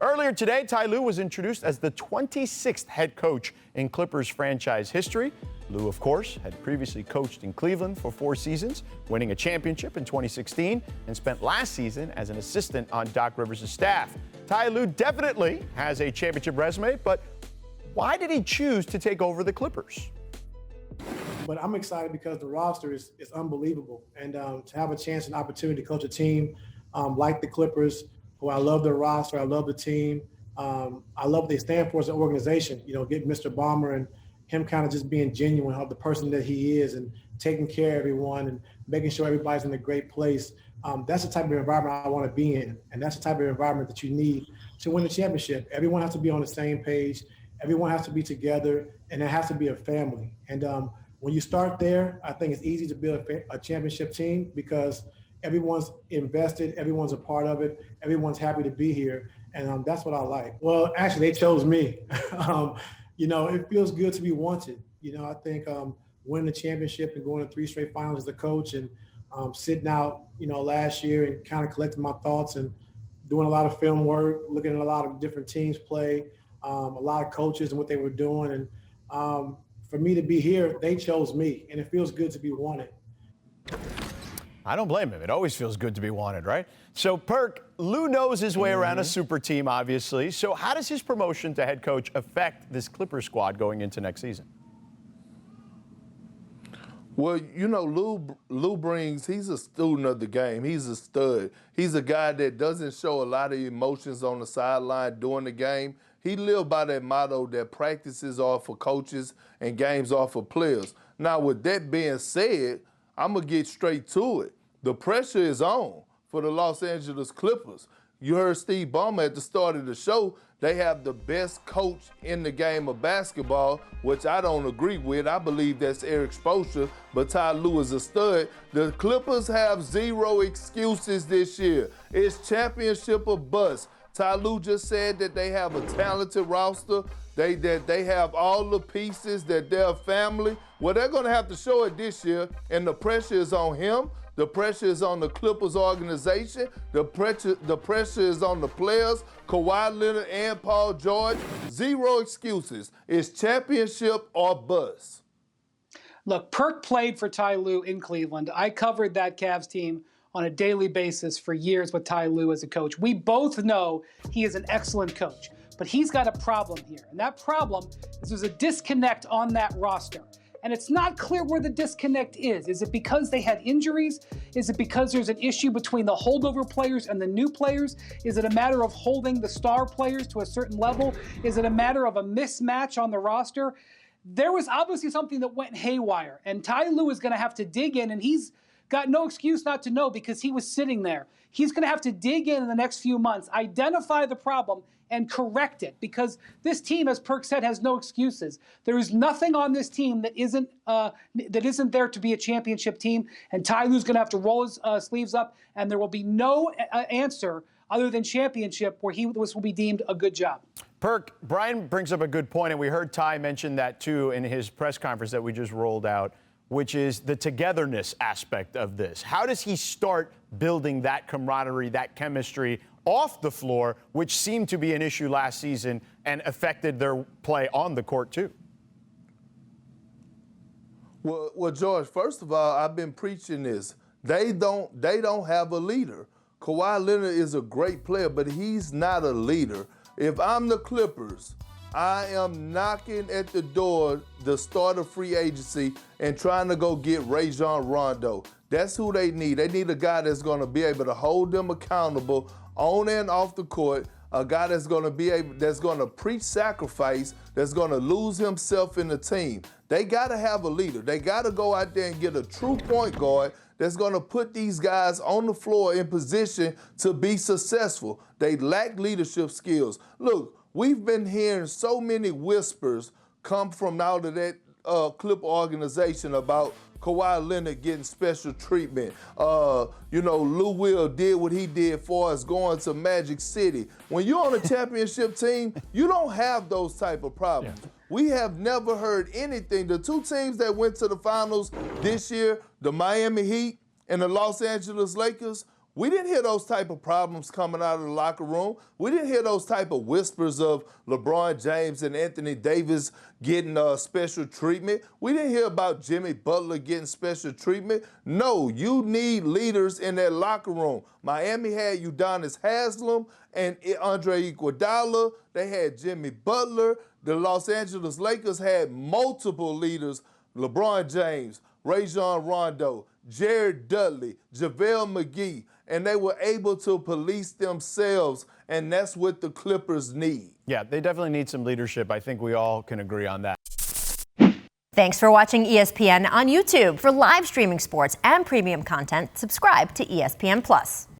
Earlier today, Ty Lue was introduced as the 26th head coach in Clippers franchise history. Lue, of course, had previously coached in Cleveland for 4 seasons, winning a championship in 2016, and spent last season as an assistant on Doc Rivers' staff. Ty Lue definitely has a championship resume, but why did he choose to take over the Clippers? But I'm excited because the roster is unbelievable. And to have a chance and opportunity to coach a team like the Clippers, who I love their roster, I love the team. I love what they stand for as an organization, getting Mr. Bomber and him kind of just being genuine of the person that he is and taking care of everyone and making sure everybody's in a great place. That's the type of environment I want to be in. And that's the type of environment that you need to win a championship. Everyone has to be on the same page. Everyone has to be together, and it has to be a family. And when you start there, I think it's easy to build a championship team because everyone's invested, everyone's a part of it, everyone's happy to be here, and that's what I like. Well, actually, they chose me. It feels good to be wanted. I think winning the championship and going to 3 straight finals as a coach and sitting out, last year and kind of collecting my thoughts and doing a lot of film work, looking at a lot of different teams play, a lot of coaches and what they were doing. And for me to be here, they chose me, and it feels good to be wanted. I don't blame him. It always feels good to be wanted, right? So, Perk, Lue knows his way around a super team, obviously. So how does his promotion to head coach affect this Clippers squad going into next season? Well, Lue brings, he's a student of the game. He's a stud. He's a guy that doesn't show a lot of emotions on the sideline during the game. He lived by that motto that practices are for coaches and games are for players. Now, with that being said, I'm going to get straight to it. The pressure is on for the Los Angeles Clippers. You heard Steve Ballmer at the start of the show. They have the best coach in the game of basketball, which I don't agree with. I believe that's Eric Spoelstra, but Ty Lue is a stud. The Clippers have 0 excuses this year. It's championship or bust. Ty Lue just said that they have a talented roster, that they have all the pieces, that they're a family. Well, they're going to have to show it this year, and the pressure is on him. The pressure is on the Clippers organization. The pressure is on the players, Kawhi Leonard and Paul George. 0 excuses. It's championship or bust. Look, Perk played for Ty Lue in Cleveland. I covered that Cavs team on a daily basis for years with Ty Lue as a coach. We both know he is an excellent coach, but he's got a problem here. And that problem is there's a disconnect on that roster. And it's not clear where the disconnect is. Is it because they had injuries? Is it because there's an issue between the holdover players and the new players? Is it a matter of holding the star players to a certain level? Is it a matter of a mismatch on the roster? There was obviously something that went haywire, and Ty Lue is going to have to dig in, and he's got no excuse not to know because he was sitting there. He's going to have to dig in the next few months, identify the problem, and correct it because this team, as Perk said, has no excuses. There is nothing on this team that isn't there to be a championship team, and Ty Lue's going to have to roll his sleeves up, and there will be no answer other than championship where this will be deemed a good job. Perk, Brian brings up a good point, and we heard Ty mention that too in his press conference that we just rolled out, which is the togetherness aspect of this. How does he start building that camaraderie, that chemistry off the floor, which seemed to be an issue last season and affected their play on the court too? Well, George, first of all, I've been preaching this. They don't have a leader. Kawhi Leonard is a great player, but he's not a leader. If I'm the Clippers, I am knocking at the door, the start of free agency, and trying to go get Rajon Rondo. That's who they need. They need a guy that's going to be able to hold them accountable on and off the court, a guy that's going to preach sacrifice, that's going to lose himself in the team. They got to have a leader. They got to go out there and get a true point guard that's going to put these guys on the floor in position to be successful. They lack leadership skills. Look, we've been hearing so many whispers come from out of that Clipper organization about Kawhi Leonard getting special treatment. Lue Will did what he did for us going to Magic City. When you're on a championship team, you don't have those type of problems. Yeah. We have never heard anything. The 2 teams that went to the finals this year, the Miami Heat and the Los Angeles Lakers, We didn't hear those type of problems coming out of the locker room. We didn't hear those type of whispers of LeBron James and Anthony Davis getting special treatment. We didn't hear about Jimmy Butler getting special treatment. No, you need leaders in that locker room. Miami had Udonis Haslem and Andre Iguodala. They had Jimmy Butler. The Los Angeles Lakers had multiple leaders: LeBron James, Rajon Rondo, Jared Dudley, JaVale McGee, and they were able to police themselves, and that's what the Clippers need. Yeah, they definitely need some leadership. I think we all can agree on that. Thanks for watching ESPN on YouTube. For live streaming sports and premium content, subscribe to ESPN+.